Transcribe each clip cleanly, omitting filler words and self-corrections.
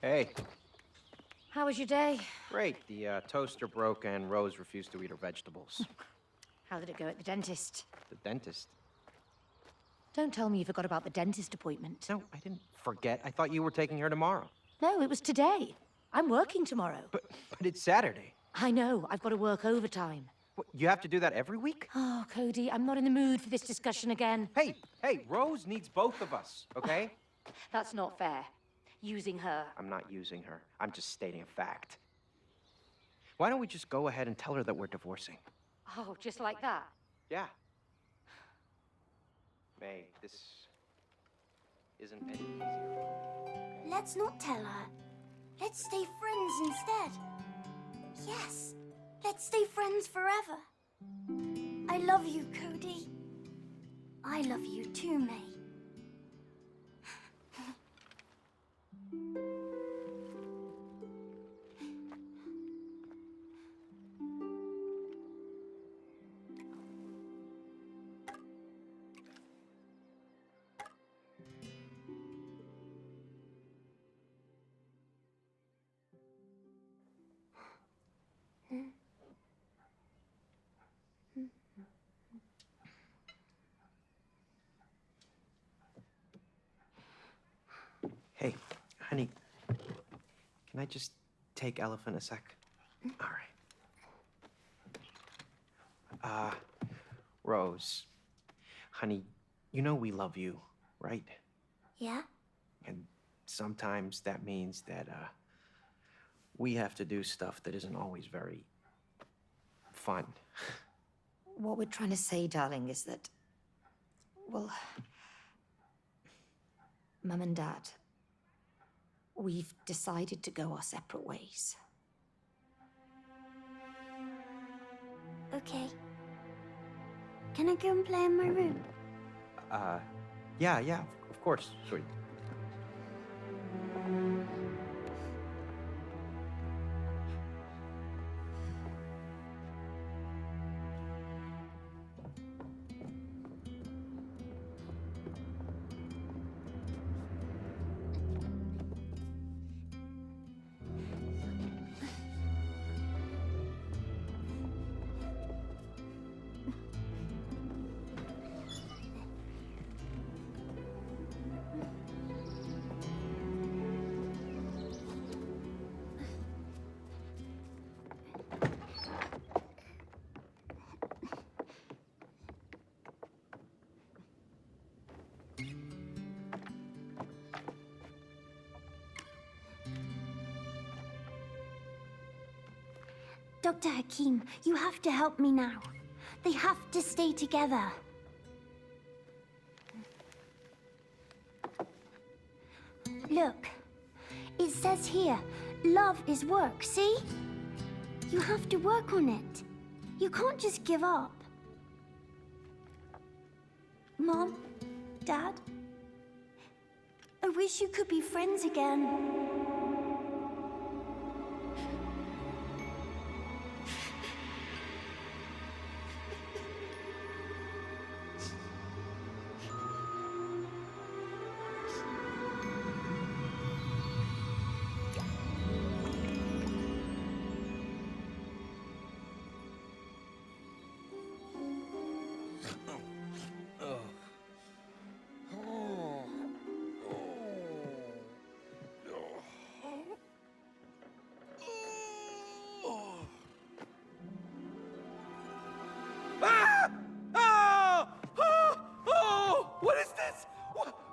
Hey. How was your day? Great. The toaster broke and Rose refused to eat her vegetables. How did it go at the dentist? The dentist? Don't tell me you forgot about the dentist appointment. No, I didn't forget. I thought you were taking her tomorrow. No, it was today. I'm working tomorrow. But it's Saturday. I know. I've got to work overtime. What, you have to do that every week? Oh, Cody, I'm not in the mood for this discussion again. Hey, Rose needs both of us, okay? That's not fair. Using her. I'm not using her. I'm just stating a fact. Why don't we just go ahead and tell her that we're divorcing? Oh, just like that? Yeah. May, this isn't any easier. Let's not tell her. Let's stay friends instead. Yes, let's stay friends forever. I love you, Cody. I love you too, May. Hey, honey, can I just take Elephant a sec? All right. Rose, honey, you know we love you, right? Yeah? And sometimes that means that, we have to do stuff that isn't always very fun. What we're trying to say, darling, is that, well, Mum and Dad, we've decided to go our separate ways. Okay. Can I go and play in my room? Yeah, of course, sweet. Dr. Hakim, you have to help me now. They have to stay together. Look, it says here, love is work, see? You have to work on it. You can't just give up. Mom, Dad, I wish you could be friends again.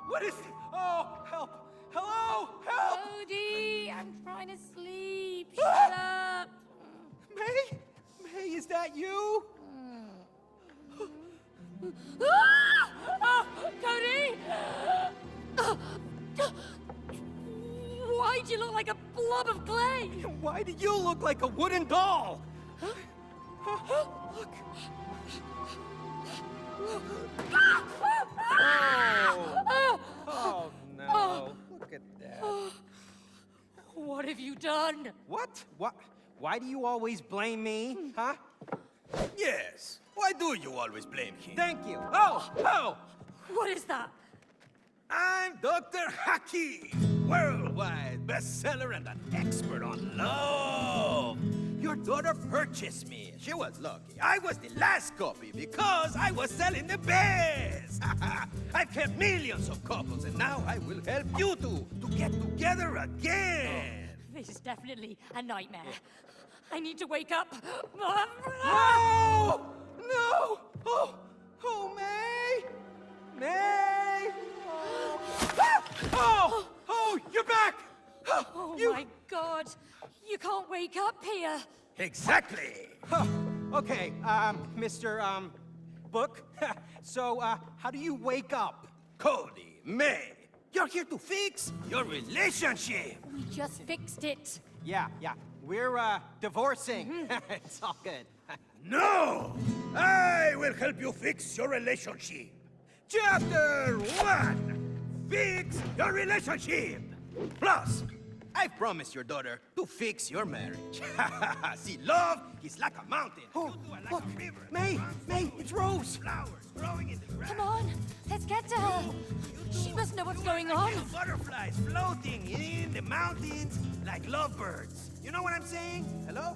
What is it? Oh, help! Hello! Help! Cody, I'm trying to sleep. Shut up. May, is that you? Cody! Why'd you look like a blob of clay? Why do you look like a wooden doll? Look. Oh no! Look at that. What have you done? What? Why do you always blame me, huh? Yes. Why do you always blame him? Thank you. Oh! What is that? I'm Dr. Hakim. worldwide bestseller and an expert on love. Your daughter purchased me. She was lucky. I was the last copy because I was selling the best. I've helped millions of couples, and now I will help you two to get together again. This is definitely a nightmare. I need to wake up. No! No! Oh, May! May! Oh, you're back! Oh my God! You can't wake up here. Exactly! Okay, Mr. Book. So, how do you wake up? Cody, May, you're here to fix your relationship. We just fixed it. Yeah, we're, divorcing. It's all good. No! I will help you fix your relationship. Chapter 1. Fix your relationship. Plus, I promised your daughter to fix your marriage. See, love is like a mountain. Oh, You two are like look, a river. May, it's Rose. Flowers growing in the grass. Come on, let's get to her. She must know what's going on. Little butterflies floating in the mountains like lovebirds. You know what I'm saying? Hello?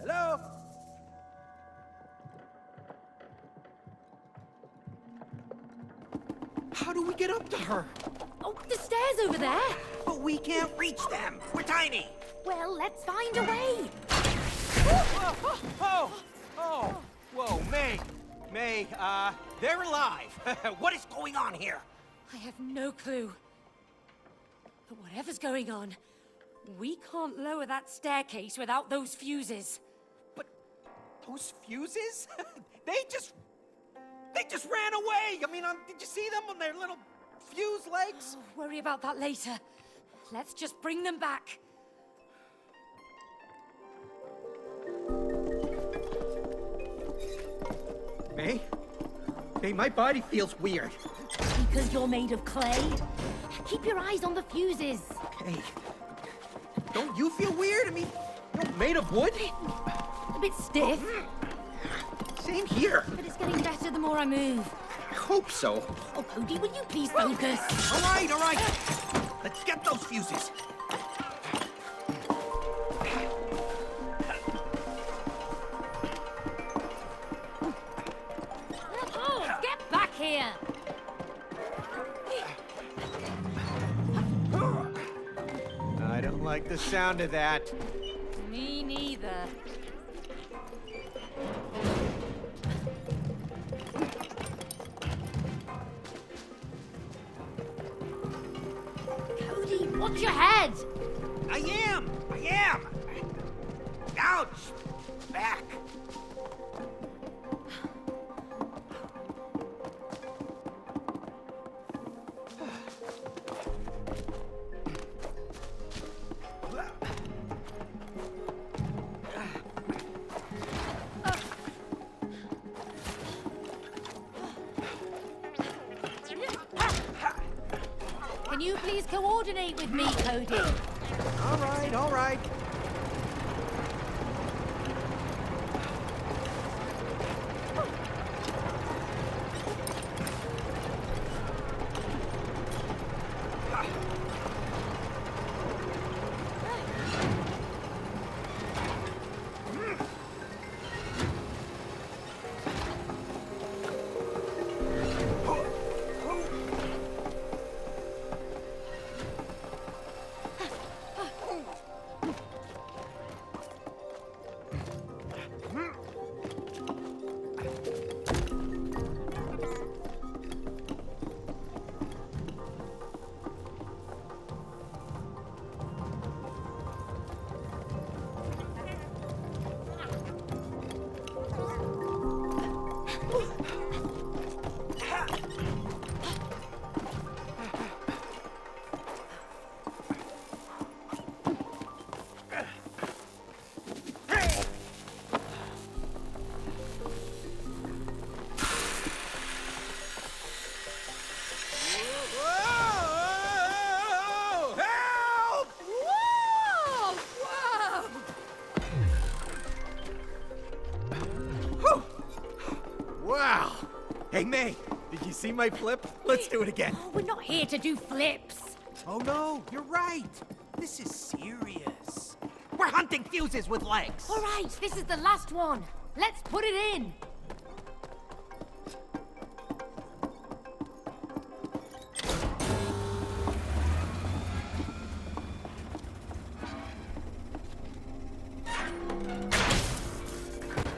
Hello? How do we get up to her? Oh, the stairs over there. But we can't reach them. We're tiny. Well, let's find a way. Whoa, May, they're alive. What is going on here? I have no clue. But whatever's going on, we can't lower that staircase without those fuses. But those fuses? They just ran away. I mean, did you see them on their little fuse legs? Oh, worry about that later. Let's just bring them back. May, my body feels weird. Because you're made of clay? Keep your eyes on the fuses. Okay. Don't you feel weird? I mean, you're made of wood? A bit stiff, Same here. but it's getting better the more I move. I hope so. Oh, Cody, will you please focus? All right. Let's get those fuses. Oh, get back here! I don't like the sound of that. Me neither. Cody, watch your head! I am. Ouch. Back. Can you please coordinate with me, Cody? All right. Hey, May, did you see my flip? Let's do it again. Oh, we're not here to do flips. Oh no, you're right. This is serious. We're hunting fuses with legs. All right, this is the last one. Let's put it in.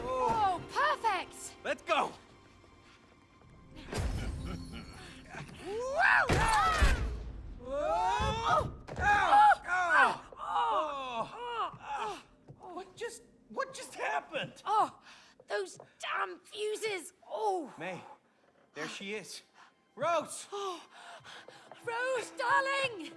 Oh, perfect! Let's go. What just happened? Oh, those damn fuses! Oh! May, there she is. Rose! Oh, Rose, darling!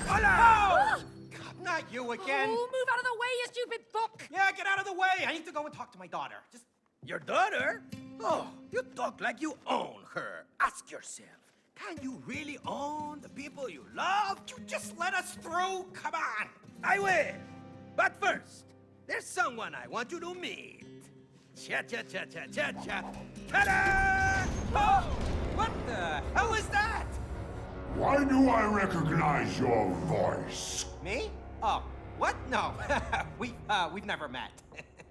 Hola! God, not you again. Oh, move out of the way, you stupid book! Yeah, get out of the way. I need to go and talk to my daughter. Just... Your daughter? Oh, you talk like you own her. Ask yourself, can you really own the people you love? You just let us through? Come on. I will. But first, there's someone I want you to meet. Cha-cha-cha-cha-cha-cha. Ta-da! Oh, what the hell is that? Why do I recognize your voice? Me? Oh, what? No, we've never met.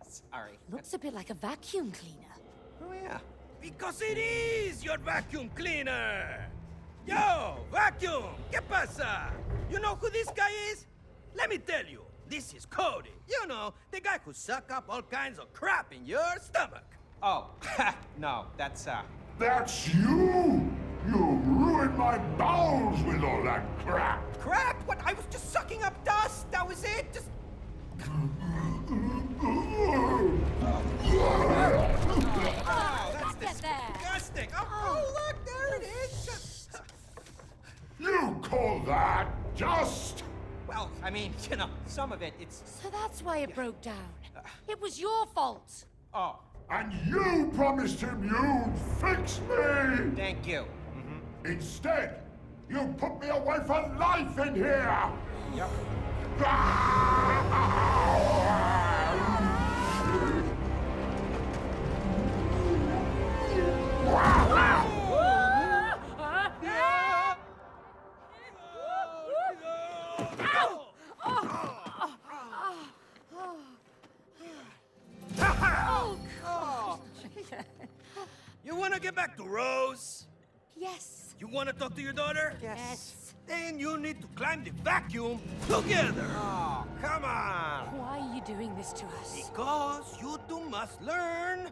Sorry. Looks a bit like a vacuum cleaner. Oh, yeah. Because it is your vacuum cleaner! Yo, vacuum! ¿Qué pasa? You know who this guy is? Let me tell you, this is Cody. You know, the guy who suck up all kinds of crap in your stomach. Oh, no, that's, That's you! You ruined my bowels with all that crap! Crap? What? I was just sucking up dust. That was it. Just... Oh, that's Get there. disgusting. Oh, look, there it is. You call that just? Well, I mean, you know, some of it's... So that's why it broke down. It was your fault. Oh, And you promised him you'd fix me! thank you. Instead, you put me away for life in here! Yep. You want to get back to Rose? Yes. You want to talk to your daughter? Yes. Then you need to climb the vacuum together. Oh, come on. Why are you doing this to us? Because you two must learn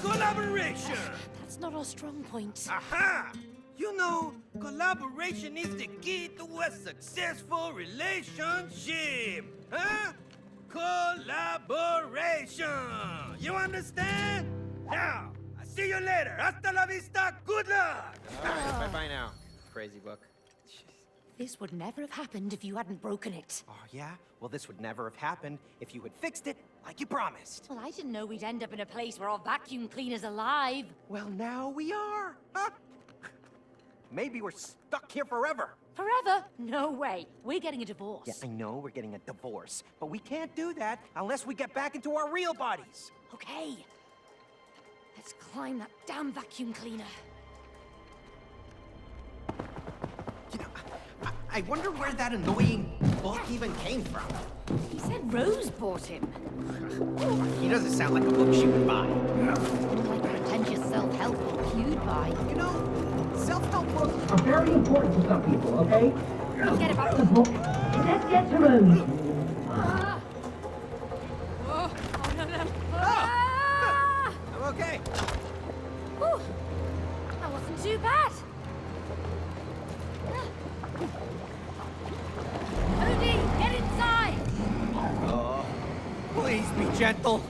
collaboration. That's not our strong point. Aha! You know, collaboration is the key to a successful relationship. Huh? Collaboration. You understand? Now, I'll see you later. Hasta la vista. Good luck. All right, bye-bye now, crazy book. This would never have happened if you hadn't broken it. Oh, yeah? Well, this would never have happened if you had fixed it like you promised. Well, I didn't know we'd end up in a place where our vacuum cleaner's alive. Well, now we are. Huh? Maybe we're stuck here forever. Forever? No way. We're getting a divorce. Yeah, I know we're getting a divorce, but we can't do that unless we get back into our real bodies. Okay. Let's climb that damn vacuum cleaner. You know, I wonder where that annoying book even came from. He said Rose bought him. He doesn't sound like a book she would buy. Like a pretentious self-help book you'd buy. You know, self-help books are very important to some people, okay? Forget about the book. Let's get to Rose. Oh, no. I'm okay. Whew. That wasn't too bad. Cody, get inside! Oh, please be gentle.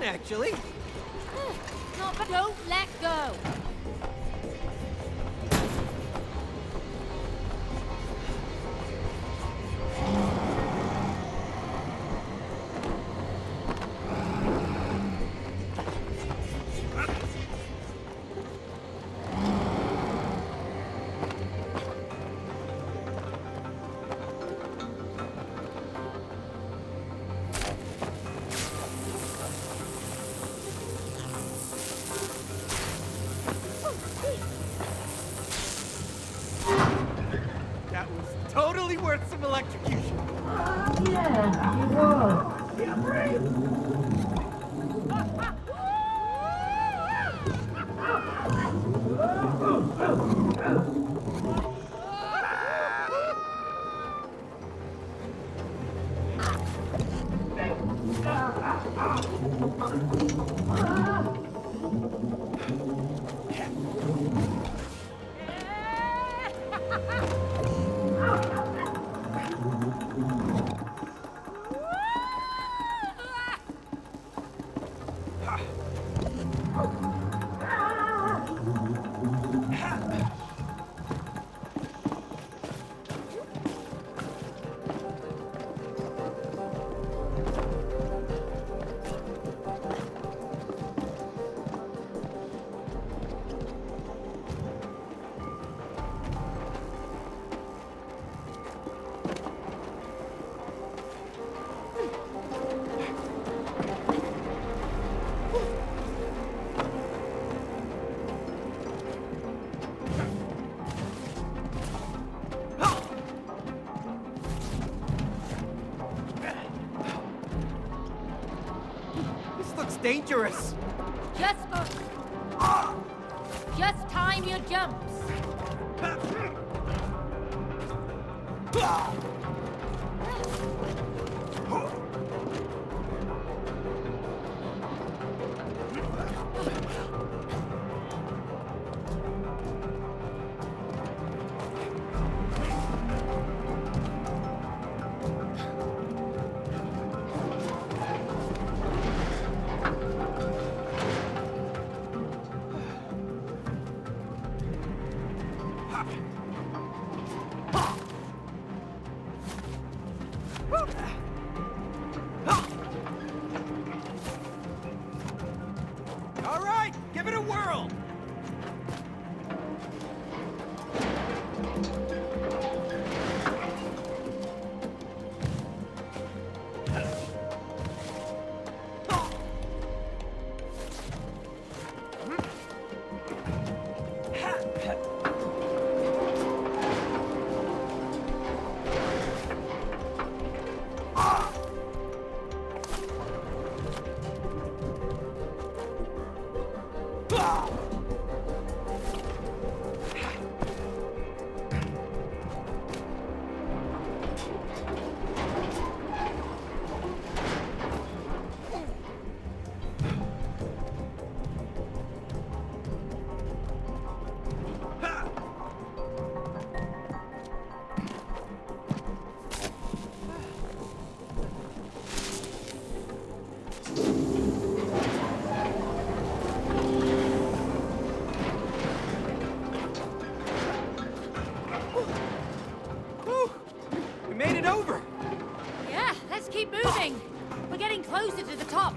actually. Not bad. Don't let go. That was totally worth some electrocution. Yeah, it was. Yeah, right. This looks dangerous. Just time your jumps. All right, give it a whirl. Whew, we made it over. Yeah, let's keep moving. We're getting closer to the top.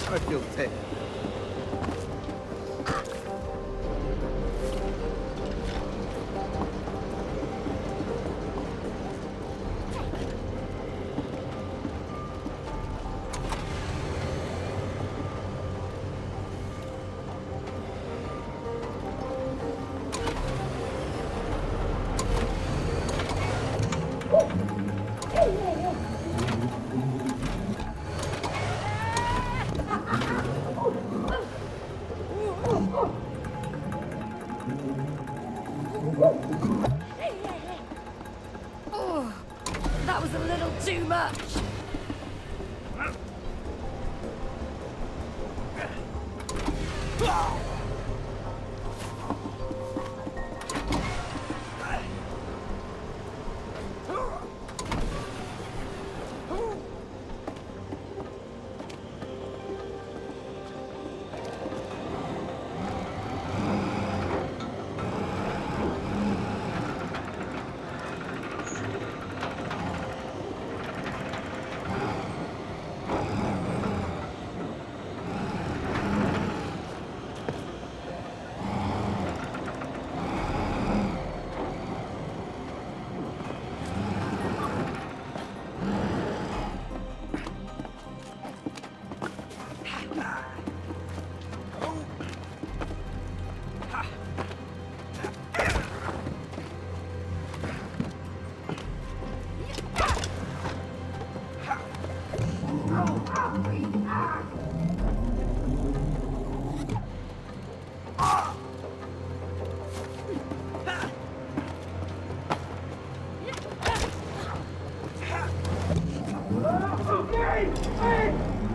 I feel dead. Oh, that was a little too much.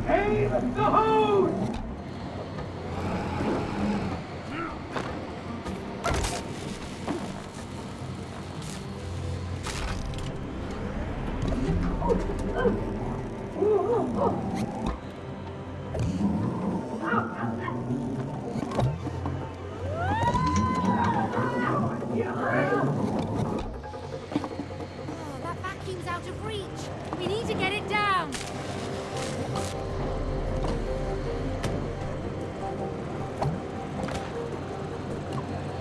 Aim the hose! That vacuum's out of reach. We need to get it down.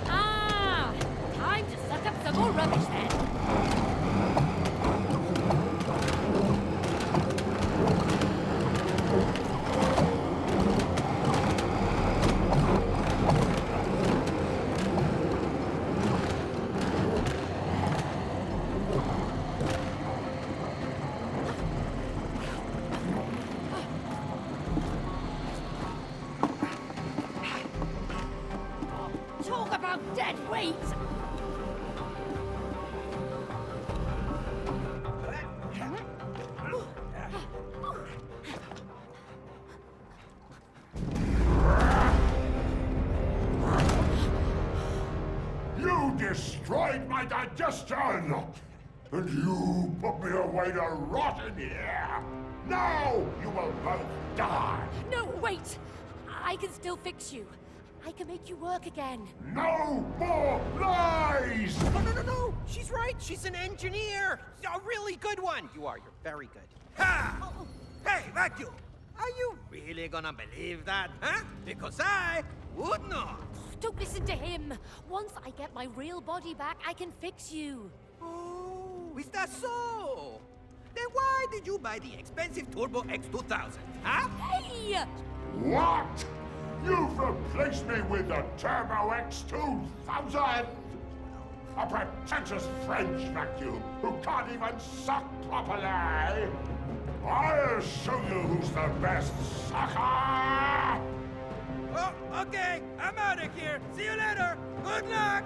Ah, time to suck up some more rubbish then. Talk about dead weight! You destroyed my digestion! And you put me away to rot in here! Now you will both die! No, wait! I can still fix you. I can make you work again. No more lies! Oh, no. She's right. She's an engineer. A really good one. You are. You're very good. Ha! Hey, Vacuum. Are you really gonna believe that, huh? Because I would not. Don't listen to him. Once I get my real body back, I can fix you. Oh, is that so? Then why did you buy the expensive Turbo X2000, huh? Hey! What? You've replaced me with the Turbo X2000! A pretentious French vacuum who can't even suck properly! I'll to show you who's the best, sucker! Oh, okay. I'm out of here. See you later. Good luck.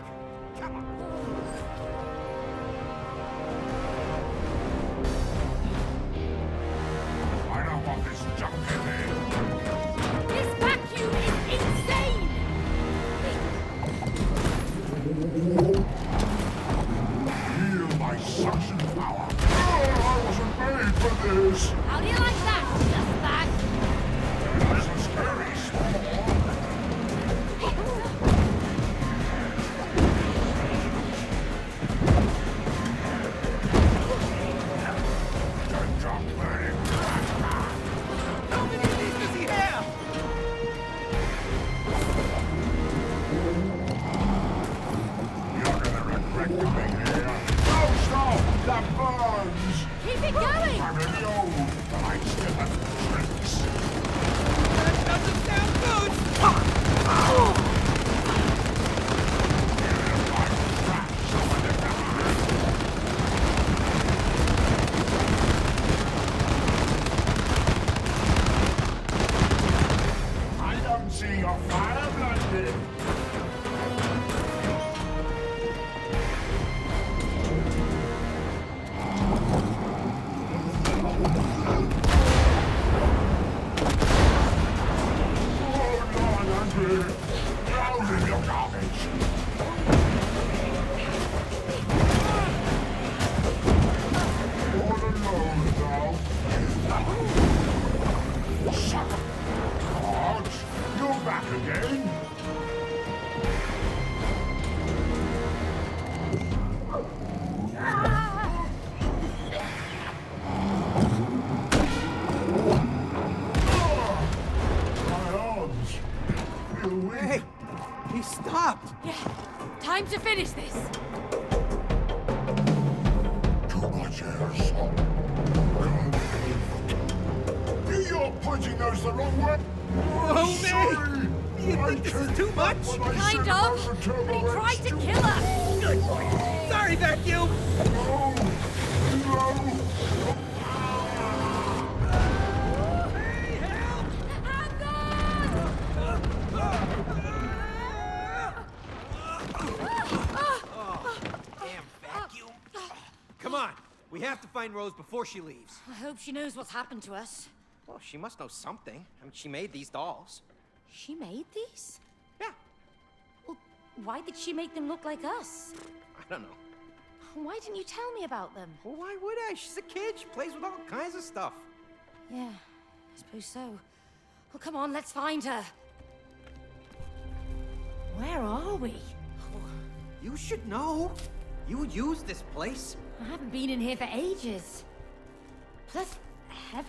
Come on. I don't want this junk in here. This vacuum is insane! Feel my suction power. Oh, I wasn't made for this. How do you like that, dustbag? Nice and scary, small. How many of these does he have? You're gonna regret coming here. Oh, stop! That burns! Keep it going! I'm really old, but I still have tricks. That doesn't sound good. I don't see your fire blinded. Oh, Lord, Andrew. Drown in your garbage. All alone now. Sucker. God, you're back again. My arms feel weak. Hey, he stopped. Yeah, time to finish this. Too much air, son. You're pointing those the wrong way. Oh, me! Sorry. You think this is too much? Kind of, but he tried to kill us. Good. Sorry, vacuum. No. No. Hey, help! Damn vacuum. Come on. We have to find Rose before she leaves. I hope she knows what's happened to us. Well, she must know something. I mean, she made these dolls. She made these? Yeah, Well, why did she make them look like us? I don't know. Why didn't you tell me about them? Well, why would I? She's a kid. She plays with all kinds of stuff. Yeah, I suppose so. Well, come on, let's find her. Where are we? You should know. You use this place. I haven't been in here for ages. Plus,